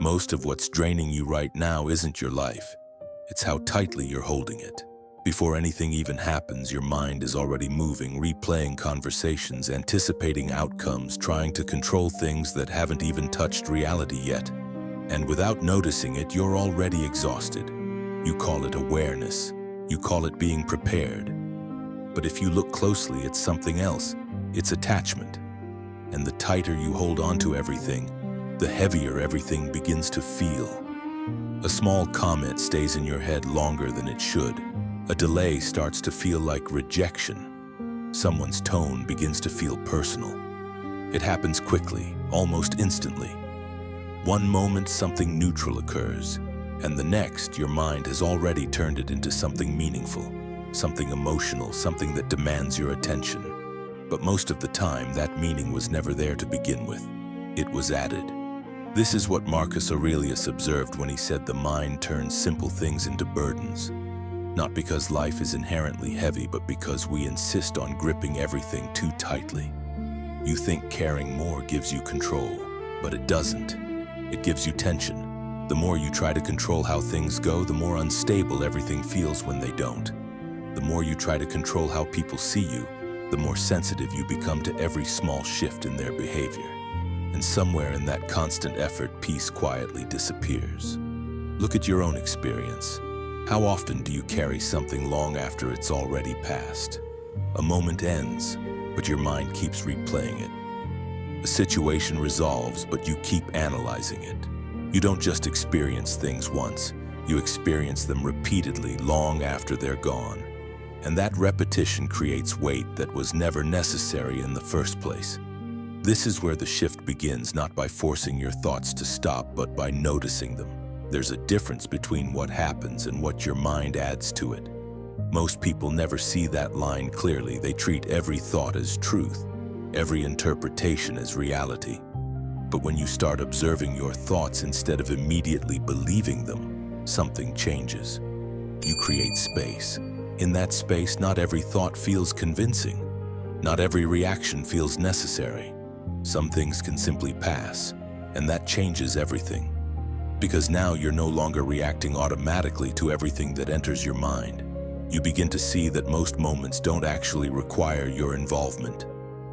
most of what's draining you right now isn't your life. It's how tightly you're holding it. Before anything even happens, your mind is already moving, replaying conversations, anticipating outcomes, trying to control things that haven't even touched reality yet. And without noticing it, you're already exhausted. You call it awareness. You call it being prepared. But if you look closely, it's something else. It's attachment. And the tighter you hold on to everything, the heavier everything begins to feel. A small comment stays in your head longer than it should. A delay starts to feel like rejection. Someone's tone begins to feel personal. It happens quickly, almost instantly. One moment something neutral occurs, and the next your mind has already turned it into something meaningful, something emotional, something that demands your attention. But most of the time, that meaning was never there to begin with. It was added. This is what Marcus Aurelius observed when he said the mind turns simple things into burdens. Not because life is inherently heavy, but because we insist on gripping everything too tightly. You think caring more gives you control, but it doesn't. It gives you tension. The more you try to control how things go, the more unstable everything feels when they don't. The more you try to control how people see you, the more sensitive you become to every small shift in their behavior. And somewhere in that constant effort, peace quietly disappears. Look at your own experience. How often do you carry something long after it's already passed? A moment ends, but your mind keeps replaying it. A situation resolves, but you keep analyzing it. You don't just experience things once, you experience them repeatedly long after they're gone. And that repetition creates weight that was never necessary in the first place. This is where the shift begins, not by forcing your thoughts to stop, but by noticing them. There's a difference between what happens and what your mind adds to it. Most people never see that line clearly. They treat every thought as truth, every interpretation as reality. But when you start observing your thoughts instead of immediately believing them, something changes. You create space. In that space, not every thought feels convincing. Not every reaction feels necessary. Some things can simply pass, and that changes everything. Because now you're no longer reacting automatically to everything that enters your mind. You begin to see that most moments don't actually require your involvement.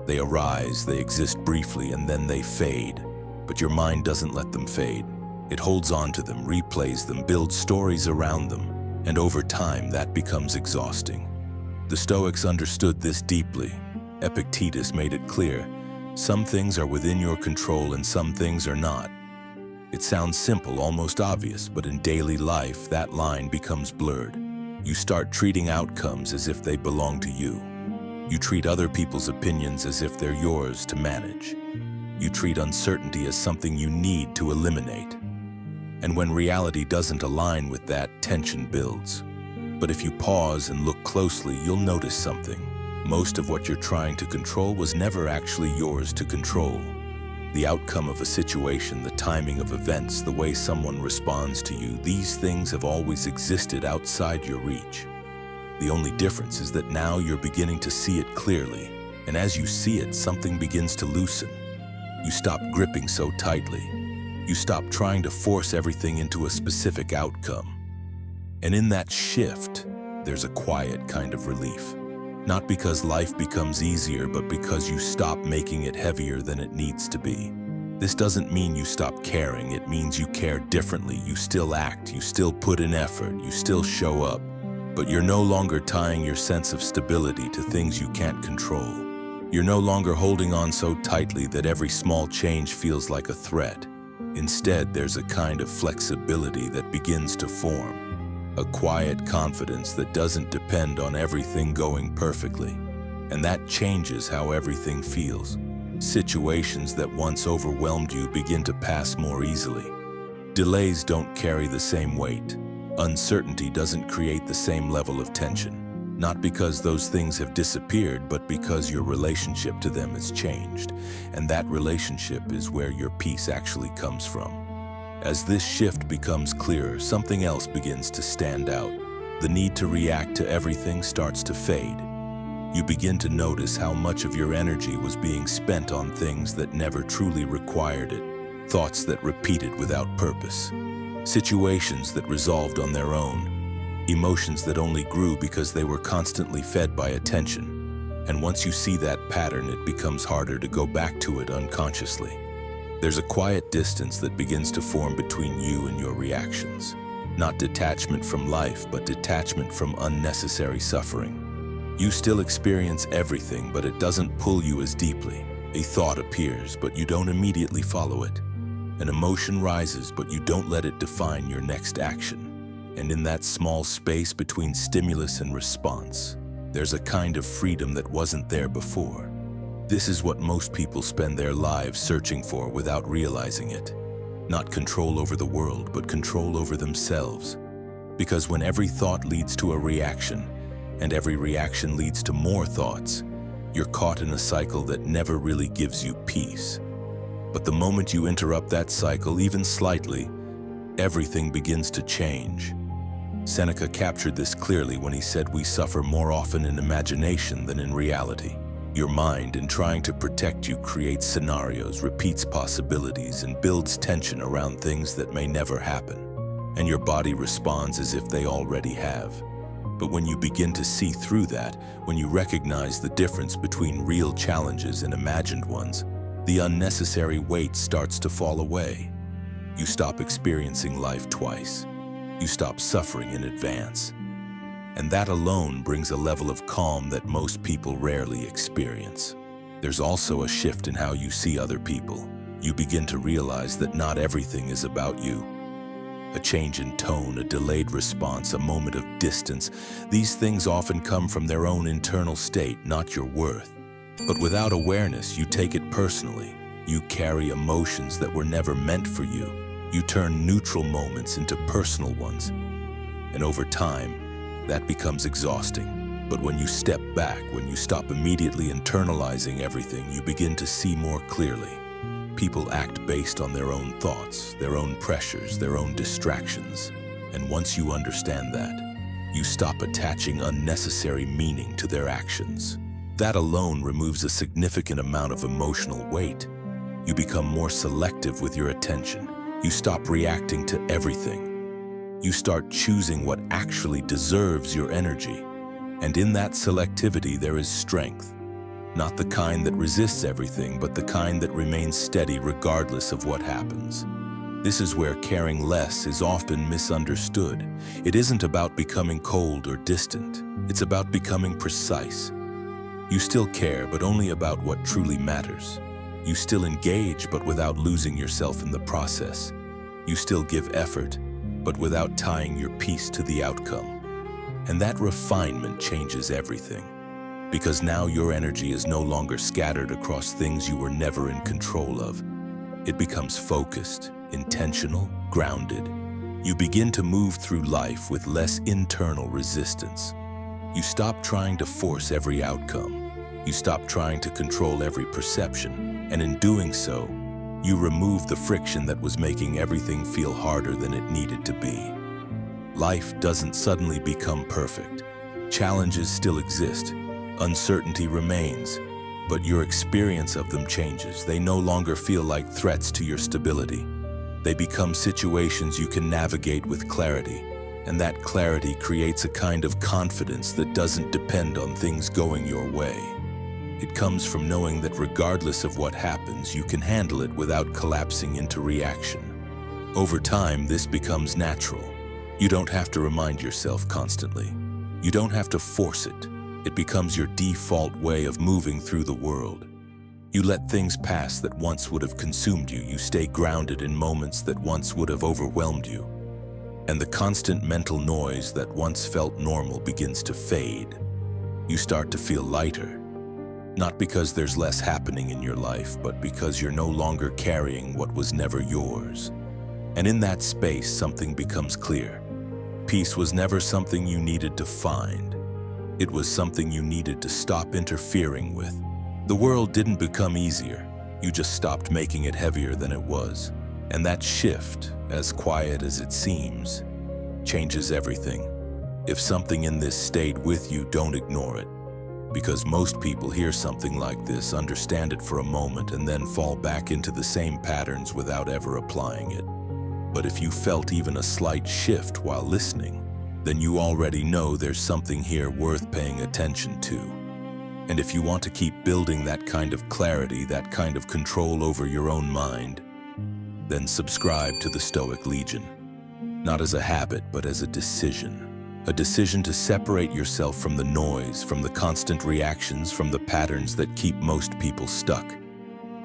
They arise, they exist briefly, and then they fade. But your mind doesn't let them fade. It holds on to them, replays them, builds stories around them, and over time that becomes exhausting. The Stoics understood this deeply. Epictetus made it clear, some things are within your control and some things are not. It sounds simple, almost obvious, but in daily life, that line becomes blurred. You start treating outcomes as if they belong to you. You treat other people's opinions as if they're yours to manage. You treat uncertainty as something you need to eliminate. And when reality doesn't align with that, tension builds. But if you pause and look closely, you'll notice something. Most of what you're trying to control was never actually yours to control. The outcome of a situation, the timing of events, the way someone responds to you, these things have always existed outside your reach. The only difference is that now you're beginning to see it clearly, and as you see it, something begins to loosen. You stop gripping so tightly. You stop trying to force everything into a specific outcome. And in that shift, there's a quiet kind of relief. Not because life becomes easier, but because you stop making it heavier than it needs to be. This doesn't mean you stop caring, it means you care differently. You still act, you still put in effort, you still show up. But you're no longer tying your sense of stability to things you can't control. You're no longer holding on so tightly that every small change feels like a threat. Instead, there's a kind of flexibility that begins to form. A quiet confidence that doesn't depend on everything going perfectly. And that changes how everything feels. Situations that once overwhelmed you begin to pass more easily. Delays don't carry the same weight. Uncertainty doesn't create the same level of tension. Not because those things have disappeared, but because your relationship to them has changed. And that relationship is where your peace actually comes from. As this shift becomes clearer, something else begins to stand out. The need to react to everything starts to fade. You begin to notice how much of your energy was being spent on things that never truly required it. thoughts that repeated without purpose, situations that resolved on their own, emotions that only grew because they were constantly fed by attention. And once you see that pattern, it becomes harder to go back to it unconsciously. There's a quiet distance that begins to form between you and your reactions. Not detachment from life, but detachment from unnecessary suffering. You still experience everything, but it doesn't pull you as deeply. A thought appears, but you don't immediately follow it. An emotion rises, but you don't let it define your next action. And in that small space between stimulus and response, there's a kind of freedom that wasn't there before. This is what most people spend their lives searching for without realizing it. Not control over the world, but control over themselves. Because when every thought leads to a reaction, and every reaction leads to more thoughts, you're caught in a cycle that never really gives you peace. But the moment you interrupt that cycle, even slightly, everything begins to change. Seneca captured this clearly when he said we suffer more often in imagination than in reality. Your mind, in trying to protect you, creates scenarios, repeats possibilities, and builds tension around things that may never happen. And your body responds as if they already have. But when you begin to see through that, when you recognize the difference between real challenges and imagined ones, the unnecessary weight starts to fall away. You stop experiencing life twice. You stop suffering in advance. And that alone brings a level of calm that most people rarely experience. There's also a shift in how you see other people. You begin to realize that not everything is about you. A change in tone, a delayed response, a moment of distance, these things often come from their own internal state, not your worth. But without awareness, you take it personally. You carry emotions that were never meant for you. You turn neutral moments into personal ones. And over time, that becomes exhausting. But when you step back, when you stop immediately internalizing everything, you begin to see more clearly. People act based on their own thoughts, their own pressures, their own distractions. And once you understand that, you stop attaching unnecessary meaning to their actions. That alone removes a significant amount of emotional weight. You become more selective with your attention. You stop reacting to everything. You start choosing what actually deserves your energy. And in that selectivity, there is strength. Not the kind that resists everything, but the kind that remains steady regardless of what happens. This is where caring less is often misunderstood. It isn't about becoming cold or distant. It's about becoming precise. You still care, but only about what truly matters. You still engage, but without losing yourself in the process. You still give effort, but without tying your peace to the outcome. And that refinement changes everything. Because now your energy is no longer scattered across things you were never in control of. It becomes focused, intentional, grounded. You begin to move through life with less internal resistance. You stop trying to force every outcome. You stop trying to control every perception. And in doing so, you remove the friction that was making everything feel harder than it needed to be. Life doesn't suddenly become perfect. Challenges still exist. Uncertainty remains. But your experience of them changes. They no longer feel like threats to your stability. They become situations you can navigate with clarity. And that clarity creates a kind of confidence that doesn't depend on things going your way. It comes from knowing that regardless of what happens, you can handle it without collapsing into reaction. Over time, this becomes natural. You don't have to remind yourself constantly. You don't have to force it. It becomes your default way of moving through the world. You let things pass that once would have consumed you. You stay grounded in moments that once would have overwhelmed you. And the constant mental noise that once felt normal begins to fade. You start to feel lighter. Not because there's less happening in your life, but because you're no longer carrying what was never yours. And in that space, something becomes clear. Peace was never something you needed to find. It was something you needed to stop interfering with. The world didn't become easier. You just stopped making it heavier than it was. And that shift, as quiet as it seems, changes everything. If something in this stayed with you, don't ignore it. Because most people hear something like this, understand it for a moment, and then fall back into the same patterns without ever applying it. But if you felt even a slight shift while listening, then you already know there's something here worth paying attention to. And if you want to keep building that kind of clarity, that kind of control over your own mind, then subscribe to the Stoic Legion. Not as a habit, but as a decision. A decision to separate yourself from the noise, from the constant reactions, from the patterns that keep most people stuck.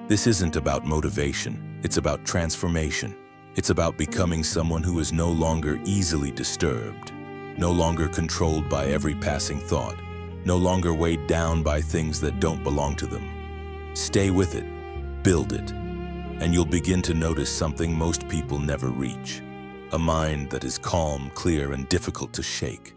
This isn't about motivation, it's about transformation. It's about becoming someone who is no longer easily disturbed, no longer controlled by every passing thought, no longer weighed down by things that don't belong to them. Stay with it, build it, and you'll begin to notice something most people never reach. A mind that is calm, clear, and difficult to shake.